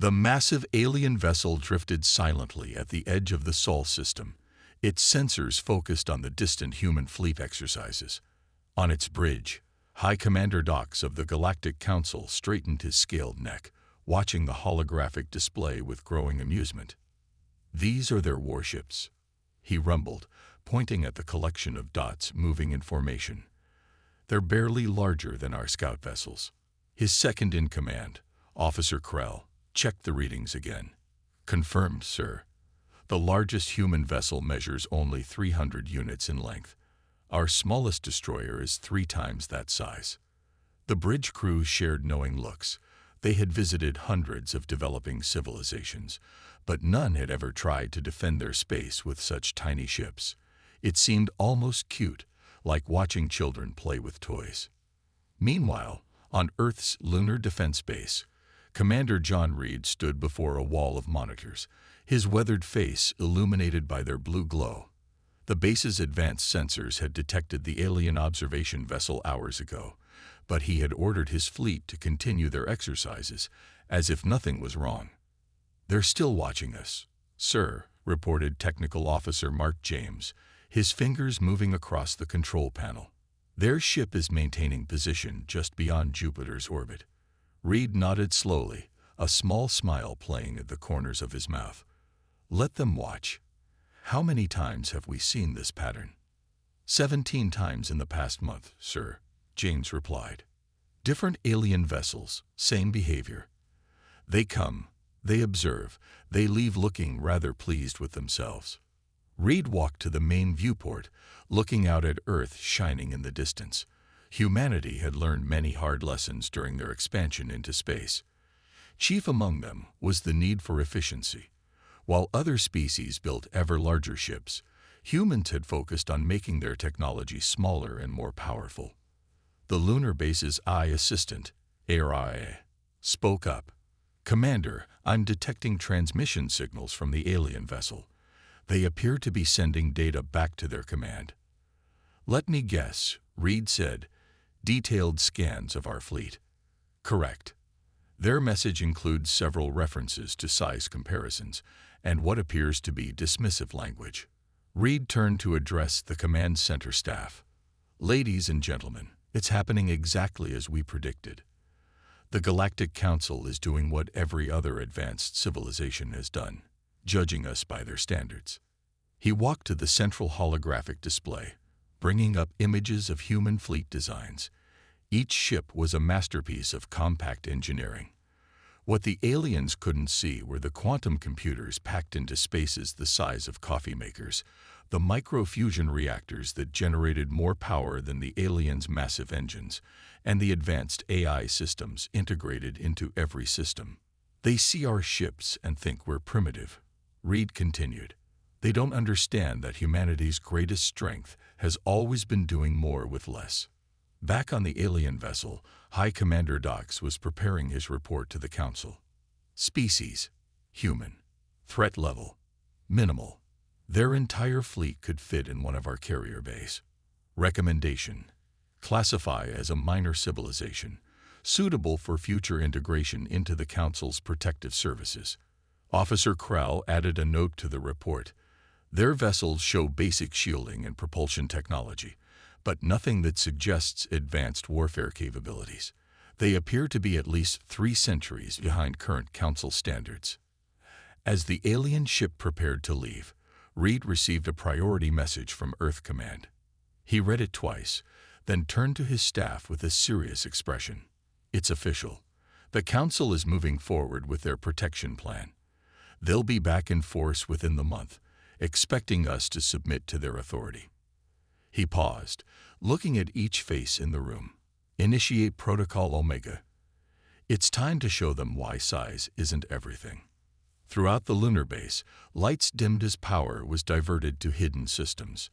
The massive alien vessel drifted silently at the edge of the Sol system, its sensors focused on the distant human fleet exercises. On its bridge, High Commander Dox of the Galactic Council straightened his scaled neck, watching the holographic display with growing amusement. "These are their warships," he rumbled, pointing at the collection of dots moving in formation. "They're barely larger than our scout vessels." His second-in-command, Officer Krell, checked the readings again. "Confirmed, sir. The largest human vessel measures only 300 units in length. Our smallest destroyer is 3 times that size." The bridge crew shared knowing looks. They had visited hundreds of developing civilizations, but none had ever tried to defend their space with such tiny ships. It seemed almost cute, like watching children play with toys. Meanwhile, on Earth's lunar defense base, Commander John Reed stood before a wall of monitors, his weathered face illuminated by their blue glow. The base's advanced sensors had detected the alien observation vessel hours ago, but he had ordered his fleet to continue their exercises, as if nothing was wrong. "They're still watching us, sir," reported Technical Officer Mark James, his fingers moving across the control panel. "Their ship is maintaining position just beyond Jupiter's orbit." Reed nodded slowly, a small smile playing at the corners of his mouth. "Let them watch. How many times have we seen this pattern?" 17 times in the past month, sir," James replied. "Different alien vessels, same behavior. They come, they observe, they leave looking rather pleased with themselves." Reed walked to the main viewport, looking out at Earth shining in the distance. Humanity had learned many hard lessons during their expansion into space. Chief among them was the need for efficiency. While other species built ever larger ships, humans had focused on making their technology smaller and more powerful. The lunar base's eye assistant, ARIA, spoke up. "Commander, I'm detecting transmission signals from the alien vessel. They appear to be sending data back to their command." "Let me guess," Reed said. "Detailed scans of our fleet." "Correct. Their message includes several references to size comparisons and what appears to be dismissive language." Reed turned to address the command center staff. "Ladies and gentlemen, it's happening exactly as we predicted. The Galactic Council is doing what every other advanced civilization has done, judging us by their standards." He walked to the central holographic display, bringing up images of human fleet designs. Each ship was a masterpiece of compact engineering. What the aliens couldn't see were the quantum computers packed into spaces the size of coffee makers, the microfusion reactors that generated more power than the aliens' massive engines, and the advanced AI systems integrated into every system. "They see our ships and think we're primitive," Reed continued. "They don't understand that humanity's greatest strength has always been doing more with less." Back on the alien vessel, High Commander Dox was preparing his report to the Council. "Species: human. Threat level: minimal. Their entire fleet could fit in one of our carrier bays. Recommendation: classify as a minor civilization, suitable for future integration into the Council's protective services." Officer Krell added a note to the report. "Their vessels show basic shielding and propulsion technology, but nothing that suggests advanced warfare capabilities. They appear to be at least 3 centuries behind current Council standards." As the alien ship prepared to leave, Reed received a priority message from Earth Command. He read it twice, then turned to his staff with a serious expression. "It's official. The Council is moving forward with their protection plan. They'll be back in force within the month, expecting us to submit to their authority." He paused, looking at each face in the room. "Initiate Protocol Omega. It's time to show them why size isn't everything." Throughout the lunar base, lights dimmed as power was diverted to hidden systems.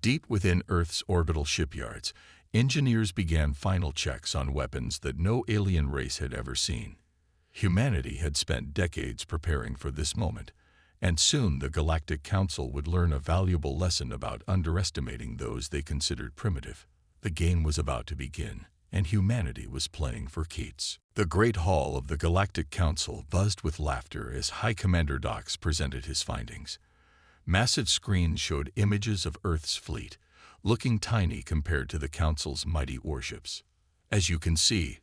Deep within Earth's orbital shipyards, engineers began final checks on weapons that no alien race had ever seen. Humanity had spent decades preparing for this moment, and soon the Galactic Council would learn a valuable lesson about underestimating those they considered primitive. The game was about to begin, and humanity was playing for keeps. The Great Hall of the Galactic Council buzzed with laughter as High Commander Dox presented his findings. Massive screens showed images of Earth's fleet, looking tiny compared to the Council's mighty warships. As you can see,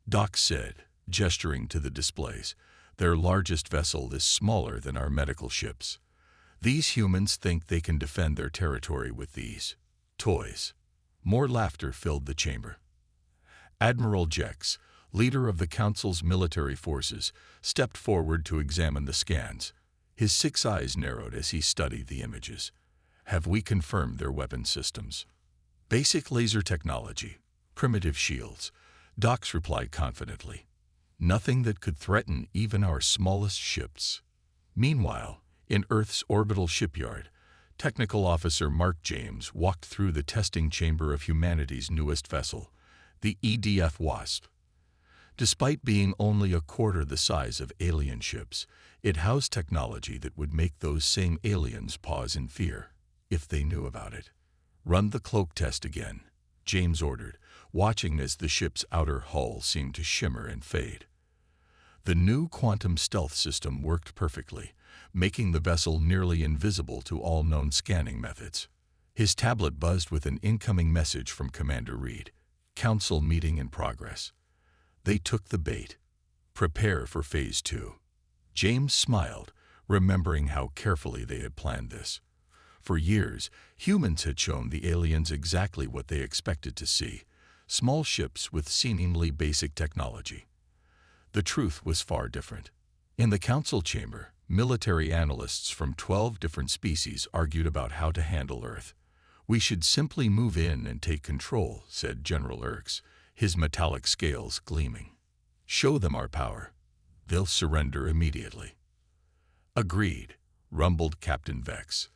Dox said, gesturing to the displays, their largest vessel is smaller than our medical ships. These humans think they can defend their territory with these toys. More laughter filled the chamber. Admiral Jex, leader of the Council's military forces, stepped forward to examine the scans. His 6 eyes narrowed as he studied the images. Have we confirmed their weapon systems? Basic laser technology, primitive shields, Dox replied confidently. Nothing that could threaten even our smallest ships. Meanwhile, in Earth's orbital shipyard, Technical Officer Mark James walked through the testing chamber of humanity's newest vessel, the EDF Wasp. Despite being only a quarter the size of alien ships, it housed technology that would make those same aliens pause in fear, if they knew about it. Run the cloak test again, James ordered, watching as the ship's outer hull seemed to shimmer and fade. The new quantum stealth system worked perfectly, making the vessel nearly invisible to all known scanning methods. His tablet buzzed with an incoming message from Commander Reed. Council meeting in progress. They took the bait. Prepare for Phase 2. James smiled, remembering how carefully they had planned this. For years, humans had shown the aliens exactly what they expected to see, small ships with seemingly basic technology. The truth was far different. In the council chamber, military analysts from 12 different species argued about how to handle Earth. We should simply move in and take control, said General Orcs, his metallic scales gleaming. Show them our power. They'll surrender immediately. Agreed, rumbled Captain Vex.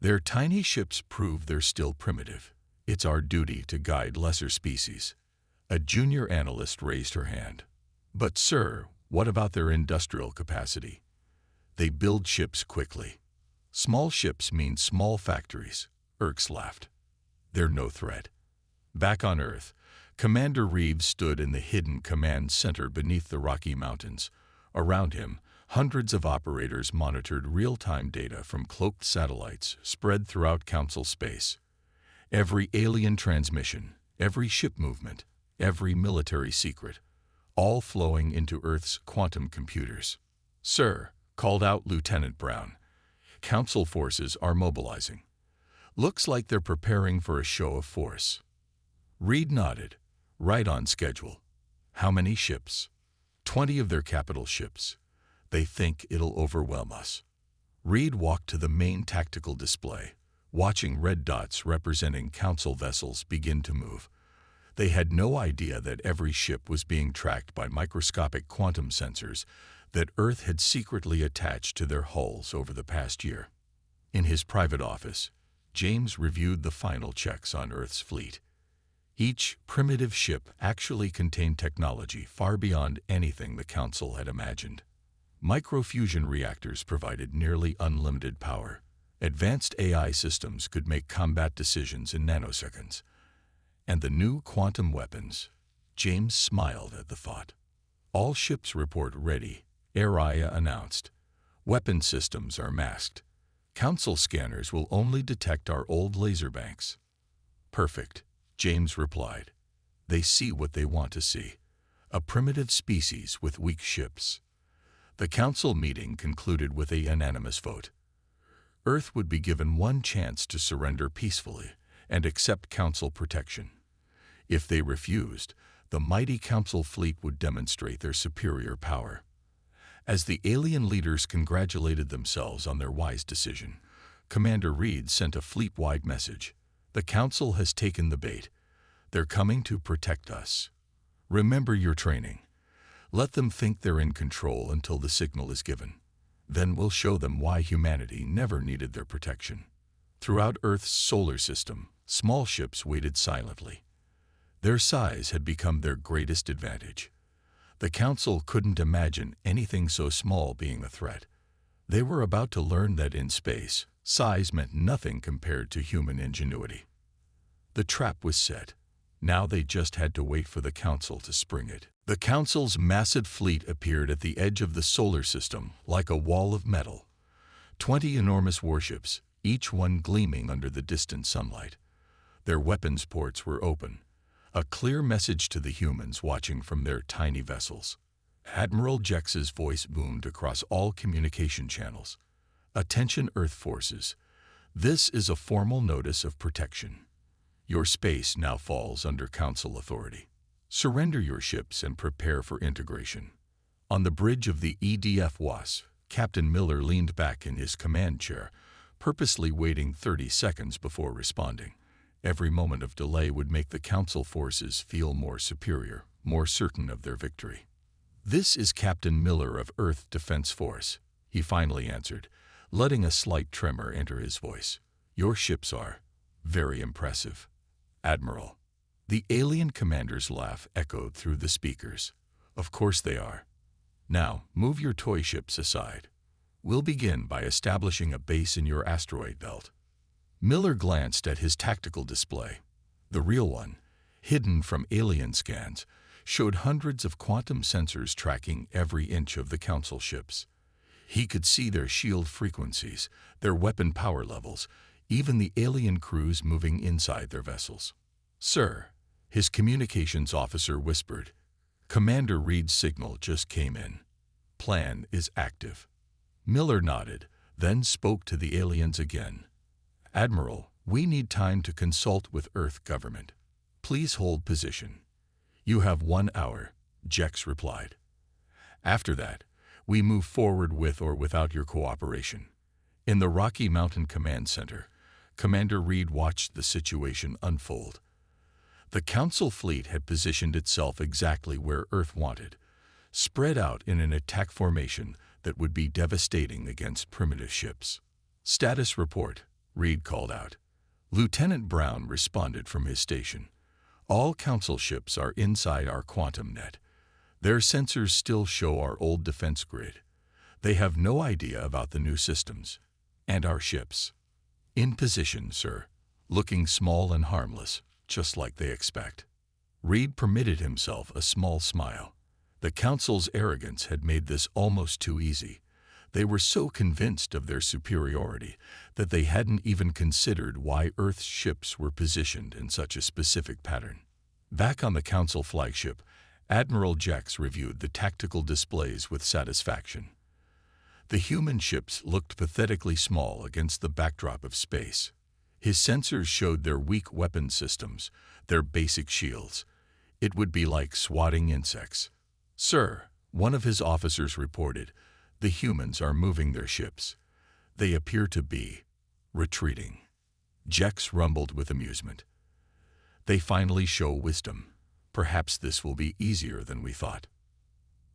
Their tiny ships prove they're still primitive. It's our duty to guide lesser species. A junior analyst raised her hand. But sir, what about their industrial capacity? They build ships quickly. Small ships mean small factories, Orcs laughed. They're no threat. Back on Earth, Commander Reeves stood in the hidden command center beneath the Rocky Mountains. Around him, hundreds of operators monitored real-time data from cloaked satellites spread throughout Council space. Every alien transmission, every ship movement, every military secret, all flowing into Earth's quantum computers. Sir, called out Lieutenant Brown, Council forces are mobilizing. Looks like they're preparing for a show of force. Reed nodded. Right on schedule. How many ships? 20 of their capital ships. They think it'll overwhelm us. Reed walked to the main tactical display, watching red dots representing Council vessels begin to move. They had no idea that every ship was being tracked by microscopic quantum sensors that Earth had secretly attached to their hulls over the past year. In his private office, James reviewed the final checks on Earth's fleet. Each primitive ship actually contained technology far beyond anything the Council had imagined. Microfusion reactors provided nearly unlimited power. Advanced AI systems could make combat decisions in nanoseconds. And the new quantum weapons, James smiled at the thought. All ships report ready, Araya announced. Weapon systems are masked. Council scanners will only detect our old laser banks. Perfect, James replied. They see what they want to see. A primitive species with weak ships. The council meeting concluded with a unanimous vote. Earth would be given one chance to surrender peacefully and accept council protection. If they refused, the mighty council fleet would demonstrate their superior power. As the alien leaders congratulated themselves on their wise decision, Commander Reed sent a fleet-wide message. The council has taken the bait. They're coming to protect us. Remember your training. Let them think they're in control until the signal is given. Then we'll show them why humanity never needed their protection. Throughout Earth's solar system, small ships waited silently. Their size had become their greatest advantage. The council couldn't imagine anything so small being a threat. They were about to learn that in space, size meant nothing compared to human ingenuity. The trap was set. Now they just had to wait for the Council to spring it. The Council's massive fleet appeared at the edge of the solar system like a wall of metal. 20 enormous warships, each one gleaming under the distant sunlight. Their weapons ports were open, a clear message to the humans watching from their tiny vessels. Admiral Jex's voice boomed across all communication channels. "Attention Earth forces. This is a formal notice of protection. Your space now falls under Council authority. Surrender your ships and prepare for integration." On the bridge of the HFY, Captain Miller leaned back in his command chair, purposely waiting 30 seconds before responding. Every moment of delay would make the Council forces feel more superior, more certain of their victory. "This is Captain Miller of Earth Defense Force," he finally answered, letting a slight tremor enter his voice. "Your ships are very impressive, Admiral." The alien commander's laugh echoed through the speakers. "Of course they are. Now, move your toy ships aside. We'll begin by establishing a base in your asteroid belt." Miller glanced at his tactical display. The real one, hidden from alien scans, showed hundreds of quantum sensors tracking every inch of the Council ships. He could see their shield frequencies, their weapon power levels, even the alien crews moving inside their vessels. "Sir," his communications officer whispered, "Commander Reed's signal just came in. Plan is active." Miller nodded, then spoke to the aliens again. "Admiral, we need time to consult with Earth government. Please hold position." "You have 1 hour," Jex replied. "After that, we move forward with or without your cooperation." In the Rocky Mountain Command Center, Commander Reed watched the situation unfold. The Council fleet had positioned itself exactly where Earth wanted, spread out in an attack formation that would be devastating against primitive ships. "Status report," Reed called out. Lieutenant Brown responded from his station. "All Council ships are inside our quantum net. Their sensors still show our old defense grid. They have no idea about the new systems. And our ships. In position, sir, looking small and harmless, just like they expect." Reed permitted himself a small smile. The Council's arrogance had made this almost too easy. They were so convinced of their superiority that they hadn't even considered why Earth's ships were positioned in such a specific pattern. Back on the Council flagship, Admiral Jex reviewed the tactical displays with satisfaction. The human ships looked pathetically small against the backdrop of space. His sensors showed their weak weapon systems, their basic shields. It would be like swatting insects. "Sir," one of his officers reported, "the humans are moving their ships. They appear to be retreating." Jex rumbled with amusement. "They finally show wisdom. Perhaps this will be easier than we thought."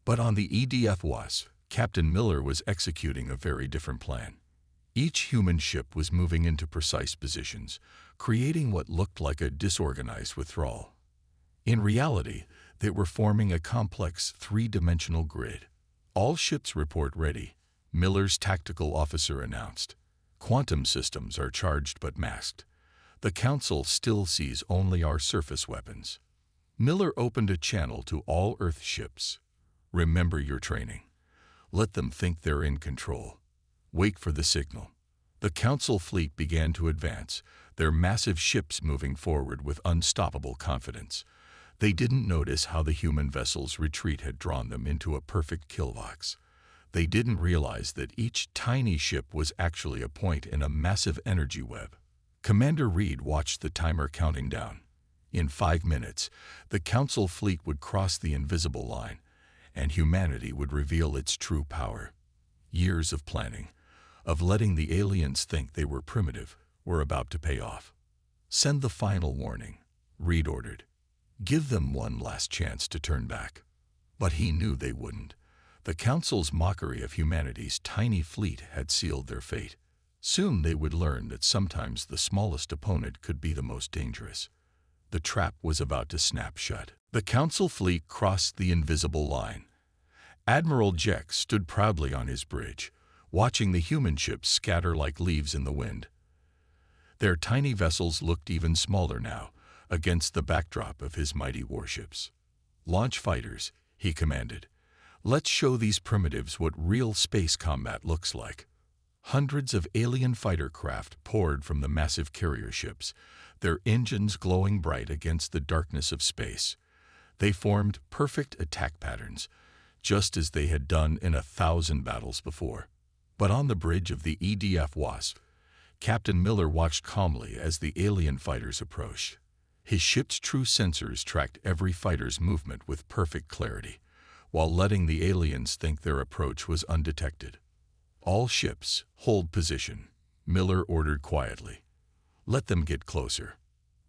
But on the HFY, Captain Miller was executing a very different plan. Each human ship was moving into precise positions, creating what looked like a disorganized withdrawal. In reality, they were forming a complex three-dimensional grid. "All ships report ready," Miller's tactical officer announced. "Quantum systems are charged but masked. The Council still sees only our surface weapons." Miller opened a channel to all Earth ships. "Remember your training. Let them think they're in control. Wait for the signal." The Council fleet began to advance, their massive ships moving forward with unstoppable confidence. They didn't notice how the human vessel's retreat had drawn them into a perfect kill box. They didn't realize that each tiny ship was actually a point in a massive energy web. Commander Reed watched the timer counting down. In 5 minutes, the Council fleet would cross the invisible line, and humanity would reveal its true power. Years of planning, of letting the aliens think they were primitive, were about to pay off. "Send the final warning," Reed ordered. "Give them one last chance to turn back." But he knew they wouldn't. The Council's mockery of humanity's tiny fleet had sealed their fate. Soon they would learn that sometimes the smallest opponent could be the most dangerous. The trap was about to snap shut. The Council fleet crossed the invisible line. Admiral Jex stood proudly on his bridge, watching the human ships scatter like leaves in the wind. Their tiny vessels looked even smaller now, against the backdrop of his mighty warships. "Launch fighters," he commanded. "Let's show these primitives what real space combat looks like." Hundreds of alien fighter craft poured from the massive carrier ships, their engines glowing bright against the darkness of space. They formed perfect attack patterns, just as they had done in 1,000 battles before. But on the bridge of the EDF Wasp, Captain Miller watched calmly as the alien fighters approached. His ship's true sensors tracked every fighter's movement with perfect clarity, while letting the aliens think their approach was undetected. "All ships, hold position," Miller ordered quietly. "Let them get closer."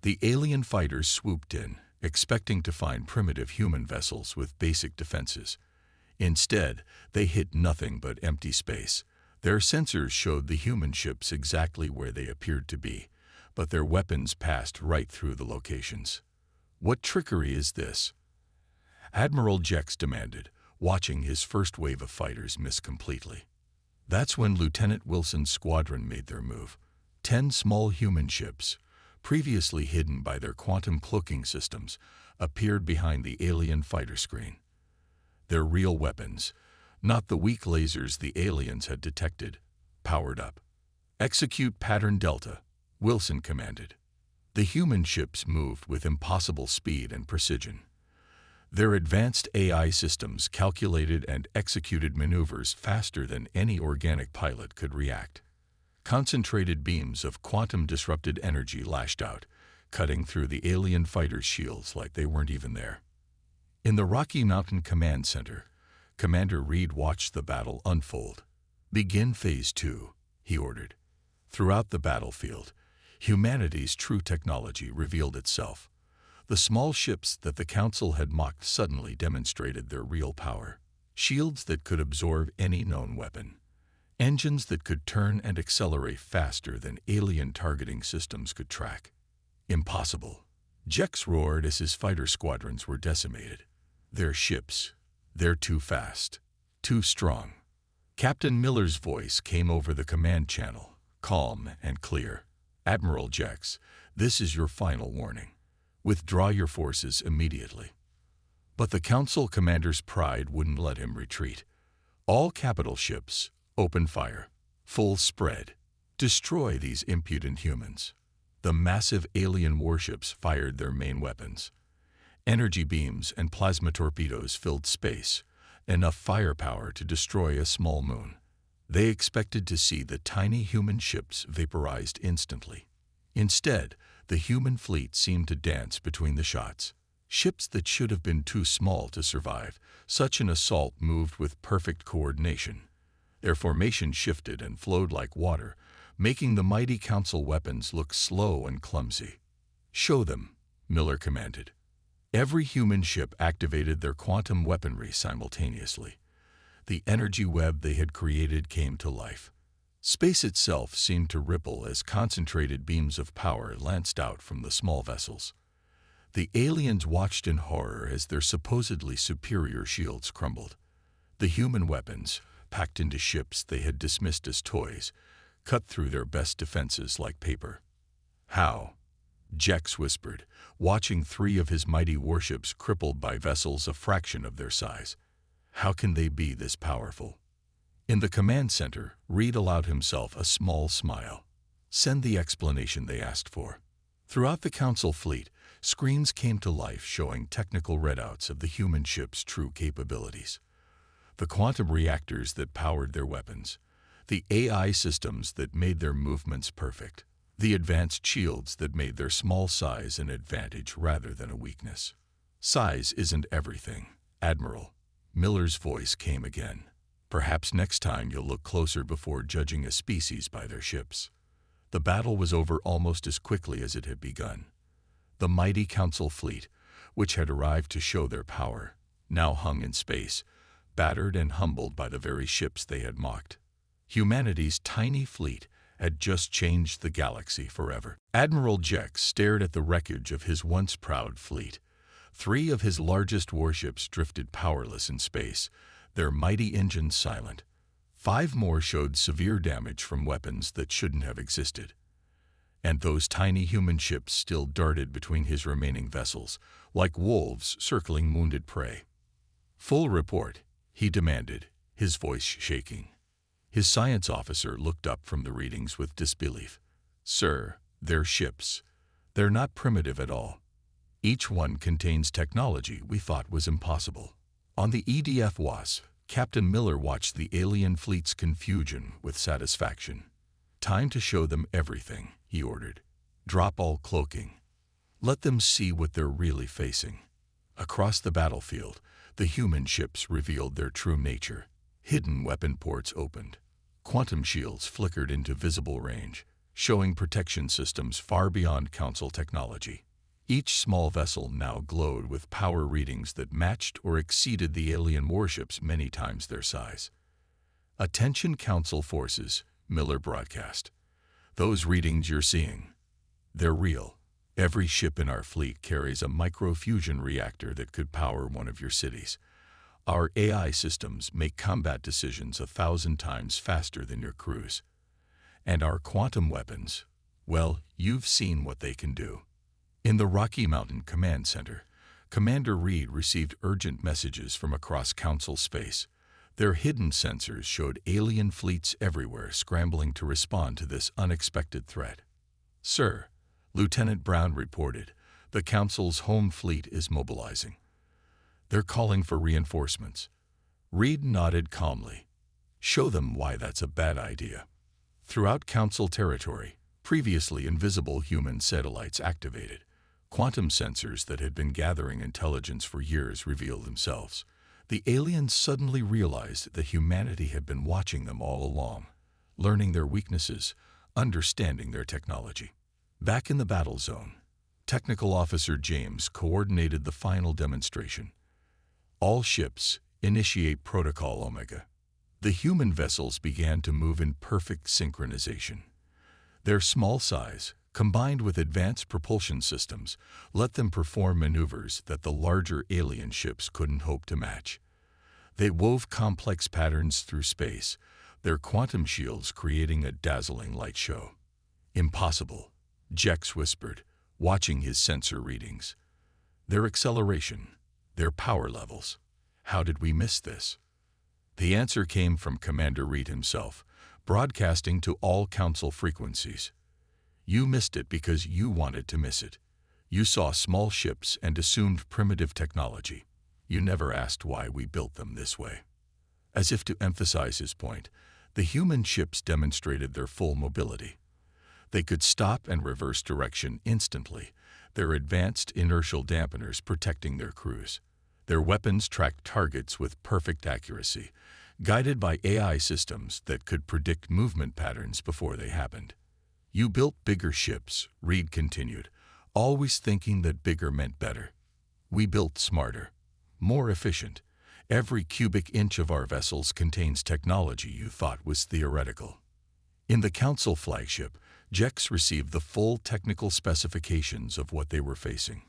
The alien fighters swooped in, expecting to find primitive human vessels with basic defenses. Instead, they hit nothing but empty space. Their sensors showed the human ships exactly where they appeared to be, but their weapons passed right through the locations. "What trickery is this?" Admiral Jex demanded, watching his first wave of fighters miss completely. That's when Lieutenant Wilson's squadron made their move. 10 small human ships, previously hidden by their quantum cloaking systems, appeared behind the alien fighter screen. Their real weapons, not the weak lasers the aliens had detected, powered up. "Execute Pattern Delta," Wilson commanded. The human ships moved with impossible speed and precision. Their advanced AI systems calculated and executed maneuvers faster than any organic pilot could react. Concentrated beams of quantum-disrupted energy lashed out, cutting through the alien fighters' shields like they weren't even there. In the Rocky Mountain Command Center, Commander Reed watched the battle unfold. "Begin Phase 2, he ordered. Throughout the battlefield, humanity's true technology revealed itself. The small ships that the Council had mocked suddenly demonstrated their real power. Shields that could absorb any known weapon. Engines that could turn and accelerate faster than alien targeting systems could track. Impossible. Jex roared as his fighter squadrons were decimated. "Their ships. They're too fast. Too strong." Captain Miller's voice came over the command channel, calm and clear. "Admiral Jex, this is your final warning. Withdraw your forces immediately." But the Council commander's pride wouldn't let him retreat. "All capital ships, open fire. Full spread. Destroy these impudent humans." The massive alien warships fired their main weapons. Energy beams and plasma torpedoes filled space, enough firepower to destroy a small moon. They expected to see the tiny human ships vaporized instantly. Instead, the human fleet seemed to dance between the shots. Ships that should have been too small to survive such an assault moved with perfect coordination. Their formation shifted and flowed like water, making the mighty Council weapons look slow and clumsy. "Show them," Miller commanded. Every human ship activated their quantum weaponry simultaneously. The energy web they had created came to life. Space itself seemed to ripple as concentrated beams of power lanced out from the small vessels. The aliens watched in horror as their supposedly superior shields crumbled. The human weapons, packed into ships they had dismissed as toys, cut through their best defenses like paper. "How?" Jex whispered, watching 3 of his mighty warships crippled by vessels a fraction of their size. "How can they be this powerful?" In the command center, Reed allowed himself a small smile. "Send the explanation they asked for." Throughout the Council fleet, screens came to life showing technical readouts of the human ship's true capabilities. The quantum reactors that powered their weapons, the AI systems that made their movements perfect, the advanced shields that made their small size an advantage rather than a weakness. "Size isn't everything, Admiral." Miller's voice came again. "Perhaps next time you'll look closer before judging a species by their ships." The battle was over almost as quickly as it had begun. The mighty Council fleet, which had arrived to show their power, now hung in space, battered and humbled by the very ships they had mocked. Humanity's tiny fleet had just changed the galaxy forever. Admiral Jex stared at the wreckage of his once proud fleet. 3 of his largest warships drifted powerless in space, their mighty engines silent. 5 more showed severe damage from weapons that shouldn't have existed. and those tiny human ships still darted between his remaining vessels, like wolves circling wounded prey. "Full report," he demanded, his voice shaking. His science officer looked up from the readings with disbelief. "Sir, they're ships. They're not primitive at all. Each one contains technology we thought was impossible." On the HFY, Captain Miller watched the alien fleet's confusion with satisfaction. "Time to show them everything," he ordered. "Drop all cloaking. Let them see what they're really facing." Across the battlefield, the human ships revealed their true nature. Hidden weapon ports opened. Quantum shields flickered into visible range, showing protection systems far beyond Council technology. Each small vessel now glowed with power readings that matched or exceeded the alien warships many times their size. "Attention Council forces," Miller broadcast. "Those readings you're seeing, they're real. Every ship in our fleet carries a microfusion reactor that could power one of your cities. Our AI systems make combat decisions 1,000 times faster than your crews. And our quantum weapons, well, you've seen what they can do." In the Rocky Mountain Command Center, Commander Reed received urgent messages from across Council space. Their hidden sensors showed alien fleets everywhere scrambling to respond to this unexpected threat. "Sir," Lieutenant Brown reported, "the Council's home fleet is mobilizing. They're calling for reinforcements." Reed nodded calmly. "Show them why that's a bad idea." Throughout Council territory, previously invisible human satellites activated. Quantum sensors that had been gathering intelligence for years revealed themselves. The aliens suddenly realized that humanity had been watching them all along, learning their weaknesses, understanding their technology. Back in the battle zone, Technical Officer James coordinated the final demonstration. "All ships, initiate Protocol Omega." The human vessels began to move in perfect synchronization. Their small size, combined with advanced propulsion systems, let them perform maneuvers that the larger alien ships couldn't hope to match. They wove complex patterns through space, their quantum shields creating a dazzling light show. "Impossible," Jex whispered, watching his sensor readings. "Their acceleration, their power levels. How did we miss this?" The answer came from Commander Reed himself, broadcasting to all Council frequencies. "You missed it because you wanted to miss it. You saw small ships and assumed primitive technology. You never asked why we built them this way." As if to emphasize his point, the human ships demonstrated their full mobility. They could stop and reverse direction instantly, their advanced inertial dampeners protecting their crews. Their weapons tracked targets with perfect accuracy, guided by AI systems that could predict movement patterns before they happened. "You built bigger ships," Reed continued, always thinking that bigger meant better. "We built smarter, more efficient. Every cubic inch of our vessels contains technology you thought was theoretical." In the Council flagship, Jex received the full technical specifications of what they were facing.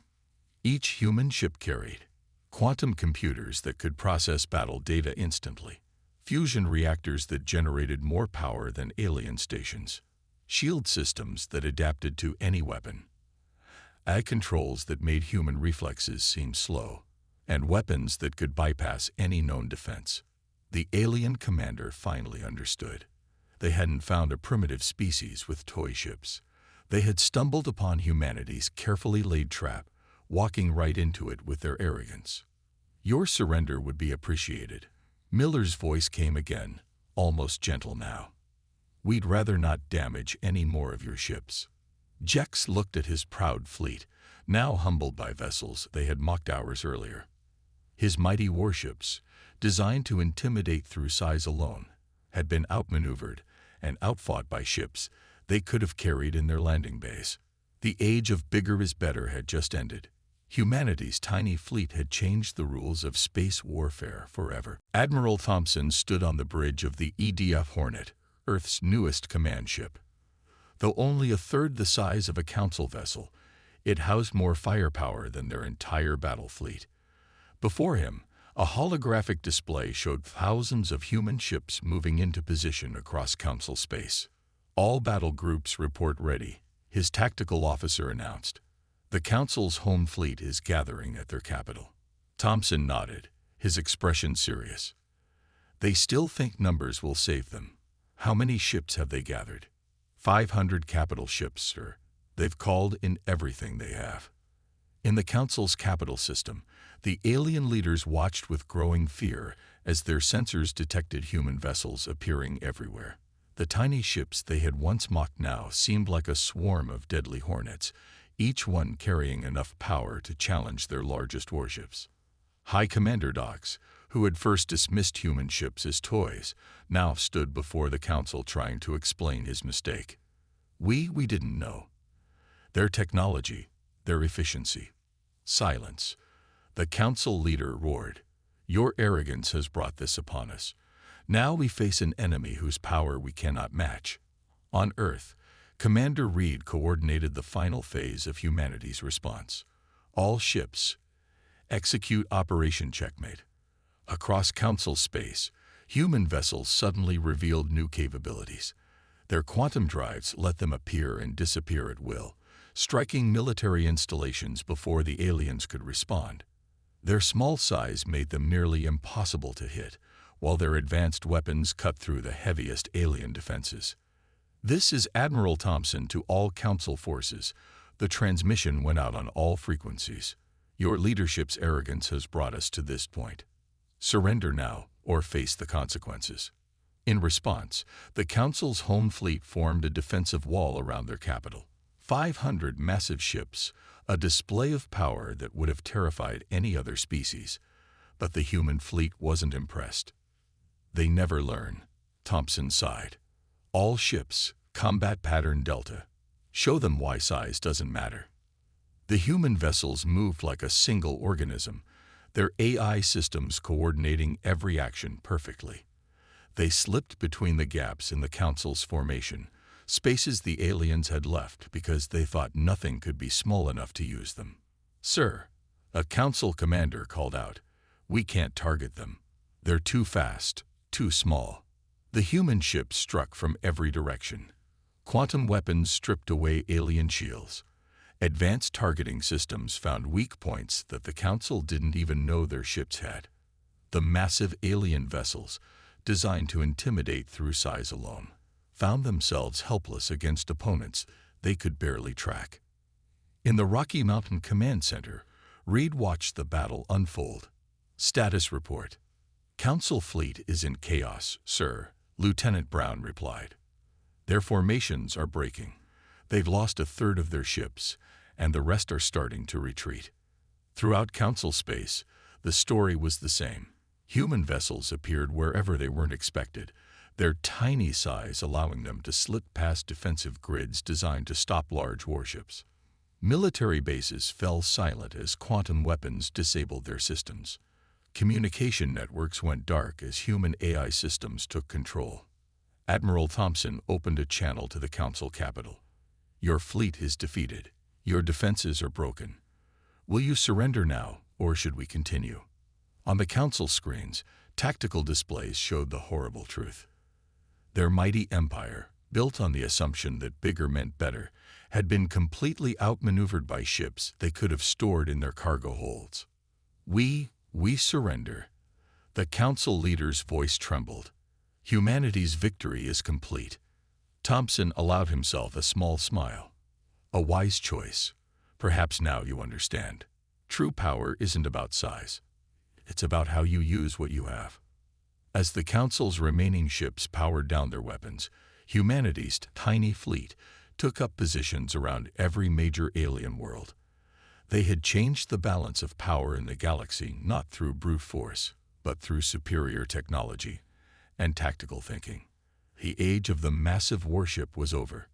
Each human ship carried quantum computers that could process battle data instantly, fusion reactors that generated more power than alien stations, shield systems that adapted to any weapon, AI controls that made human reflexes seem slow, and weapons that could bypass any known defense. The alien commander finally understood. They hadn't found a primitive species with toy ships. They had stumbled upon humanity's carefully laid trap, walking right into it with their arrogance. "Your surrender would be appreciated." Miller's voice came again, almost gentle now. "We'd rather not damage any more of your ships." Jex looked at his proud fleet, now humbled by vessels they had mocked hours earlier. His mighty warships, designed to intimidate through size alone, had been outmaneuvered and outfought by ships they could have carried in their landing bays. The age of bigger is better had just ended. Humanity's tiny fleet had changed the rules of space warfare forever. Admiral Thompson stood on the bridge of the EDF Hornet, Earth's newest command ship. Though only a third the size of a Council vessel, it housed more firepower than their entire battle fleet. Before him, a holographic display showed thousands of human ships moving into position across Council space. "All battle groups report ready," his tactical officer announced. "The Council's home fleet is gathering at their capital." Thompson nodded, his expression serious. "They still think numbers will save them. How many ships have they gathered?" 500 capital ships, sir. They've called in everything they have." In the Council's capital system, the alien leaders watched with growing fear as their sensors detected human vessels appearing everywhere. The tiny ships they had once mocked now seemed like a swarm of deadly hornets, each one carrying enough power to challenge their largest warships. High Commander Dox, who had first dismissed human ships as toys, now stood before the Council trying to explain his mistake. We didn't know. Their technology, their efficiency." "Silence," the Council leader roared. "Your arrogance has brought this upon us. Now we face an enemy whose power we cannot match." On Earth, Commander Reed coordinated the final phase of humanity's response. "All ships, execute Operation Checkmate." Across Council space, human vessels suddenly revealed new capabilities. Their quantum drives let them appear and disappear at will, striking military installations before the aliens could respond. Their small size made them nearly impossible to hit, while their advanced weapons cut through the heaviest alien defenses. "This is Admiral Thompson to all Council forces." The transmission went out on all frequencies. "Your leadership's arrogance has brought us to this point. Surrender now, or face the consequences." In response, the Council's home fleet formed a defensive wall around their capital. 500 massive ships, a display of power that would have terrified any other species. But the human fleet wasn't impressed. "They never learn," Thompson sighed. "All ships, combat pattern Delta. Show them why size doesn't matter." The human vessels moved like a single organism, their AI systems coordinating every action perfectly. They slipped between the gaps in the Council's formation, spaces the aliens had left because they thought nothing could be small enough to use them. "Sir," a Council commander called out, "we can't target them. They're too fast, too small." The human ships struck from every direction. Quantum weapons stripped away alien shields. Advanced targeting systems found weak points that the Council didn't even know their ships had. The massive alien vessels, designed to intimidate through size alone, found themselves helpless against opponents they could barely track. In the Rocky Mountain Command Center, Reed watched the battle unfold. "Status report. Council fleet is in chaos, sir," Lieutenant Brown replied. "Their formations are breaking. They've lost a third of their ships, and the rest are starting to retreat." Throughout Council space, the story was the same. Human vessels appeared wherever they weren't expected, their tiny size allowing them to slip past defensive grids designed to stop large warships. Military bases fell silent as quantum weapons disabled their systems. Communication networks went dark as human AI systems took control. Admiral Thompson opened a channel to the Council capital. "Your fleet is defeated. Your defenses are broken. Will you surrender now, or should we continue?" On the Council screens, tactical displays showed the horrible truth. Their mighty empire, built on the assumption that bigger meant better, had been completely outmaneuvered by ships they could have stored in their cargo holds. We surrender." The Council leader's voice trembled. "Humanity's victory is complete." Thompson allowed himself a small smile. "A wise choice. Perhaps now you understand. True power isn't about size. It's about how you use what you have." As the Council's remaining ships powered down their weapons, humanity's tiny fleet took up positions around every major alien world. They had changed the balance of power in the galaxy not through brute force, but through superior technology and tactical thinking. The age of the massive warship was over.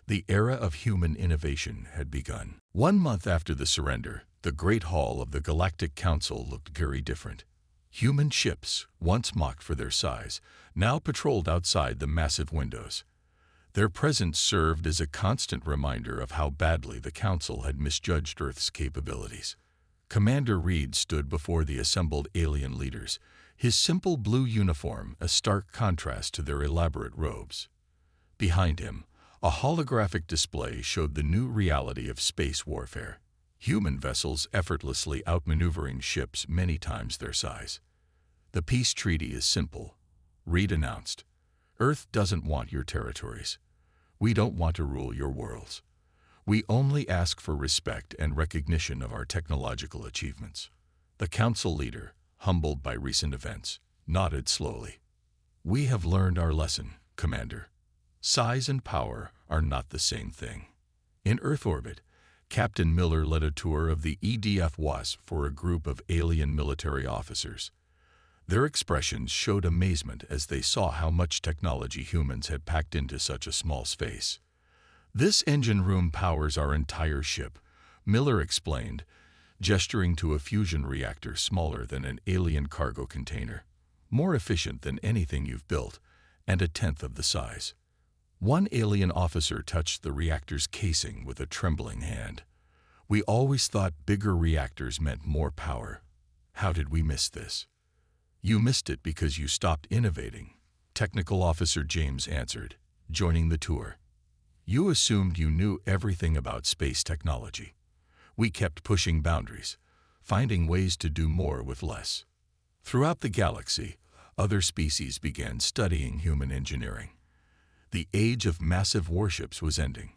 The era of human innovation had begun. 1 month after the surrender, the Great Hall of the Galactic Council looked very different. Human ships, once mocked for their size, now patrolled outside the massive windows. Their presence served as a constant reminder of how badly the Council had misjudged Earth's capabilities. Commander Reed stood before the assembled alien leaders, his simple blue uniform a stark contrast to their elaborate robes. Behind him, A holographic display showed the new reality of space warfare. Human vessels effortlessly outmaneuvering ships many times their size. The peace treaty is simple, Reed announced. Earth doesn't want your territories. We don't want to rule your worlds. We only ask for respect and recognition of our technological achievements. The council leader, humbled by recent events, nodded slowly. We have learned our lesson, Commander. Size and power are not the same thing. In Earth orbit, Captain Miller led a tour of the HFY for a group of alien military officers. Their expressions showed amazement as they saw how much technology humans had packed into such a small space. This engine room powers our entire ship, Miller explained, gesturing to a fusion reactor smaller than an alien cargo container. More efficient than anything you've built, and a tenth of the size. One alien officer touched the reactor's casing with a trembling hand. We always thought bigger reactors meant more power. How did we miss this? You missed it because you stopped innovating, Technical Officer James answered, joining the tour. You assumed you knew everything about space technology. We kept pushing boundaries, finding ways to do more with less. Throughout the galaxy, other species began studying human engineering. The age of massive warships was ending.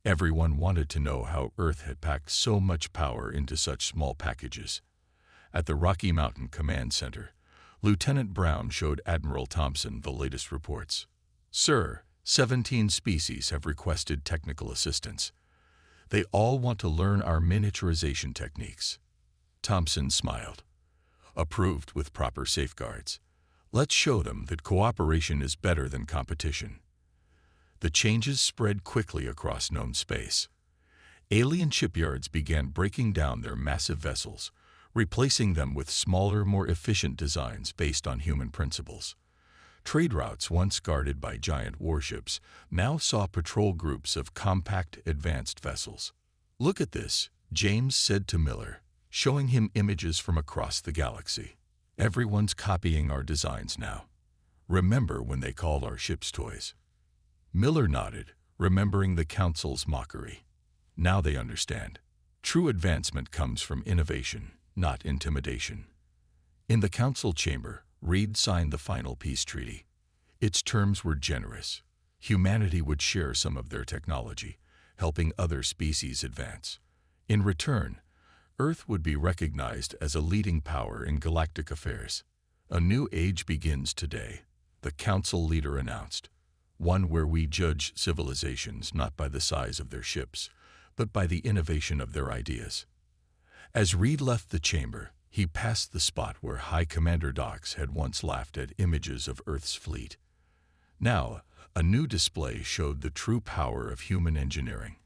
Everyone wanted to know how Earth had packed so much power into such small packages. At the Rocky Mountain Command Center, Lieutenant Brown showed Admiral Thompson the latest reports. Sir, 17 species have requested technical assistance. They all want to learn our miniaturization techniques. Thompson smiled. Approved with proper safeguards. Let's show them that cooperation is better than competition. The changes spread quickly across known space. Alien shipyards began breaking down their massive vessels, replacing them with smaller, more efficient designs based on human principles. Trade routes once guarded by giant warships now saw patrol groups of compact, advanced vessels. Look at this, James said to Miller, showing him images from across the galaxy. Everyone's copying our designs now. Remember when they called our ships toys? Miller nodded, remembering the Council's mockery. Now they understand. True advancement comes from innovation, not intimidation. In the Council chamber, Reed signed the final peace treaty. Its terms were generous. Humanity would share some of their technology, helping other species advance. In return, Earth would be recognized as a leading power in galactic affairs. A new age begins today, the Council leader announced. One where we judge civilizations not by the size of their ships, but by the innovation of their ideas. As Reed left the chamber, he passed the spot where High Commander Dox had once laughed at images of Earth's fleet. Now, a new display showed the true power of human engineering.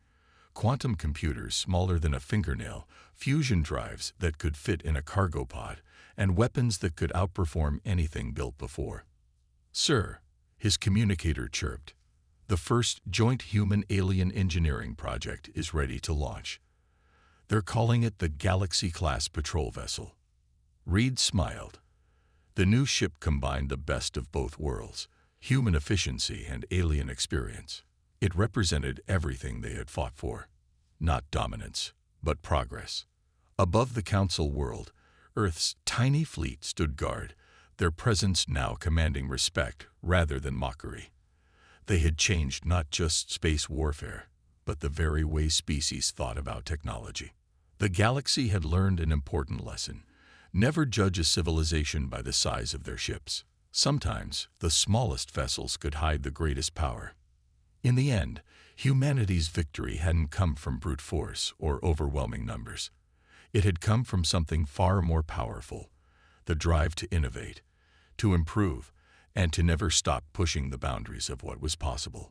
Quantum computers smaller than a fingernail, fusion drives that could fit in a cargo pod, and weapons that could outperform anything built before. Sir, his communicator chirped. The first joint human-alien engineering project is ready to launch. They're calling it the Galaxy-class patrol vessel. Reed smiled. The new ship combined the best of both worlds, human efficiency and alien experience. It represented everything they had fought for. Not dominance, but progress. Above the Council world, Earth's tiny fleet stood guard, their presence now commanding respect rather than mockery. They had changed not just space warfare, but the very way species thought about technology. The galaxy had learned an important lesson. Never judge a civilization by the size of their ships. Sometimes, the smallest vessels could hide the greatest power. In the end, humanity's victory hadn't come from brute force or overwhelming numbers. It had come from something far more powerful, the drive to innovate, to improve, and to never stop pushing the boundaries of what was possible.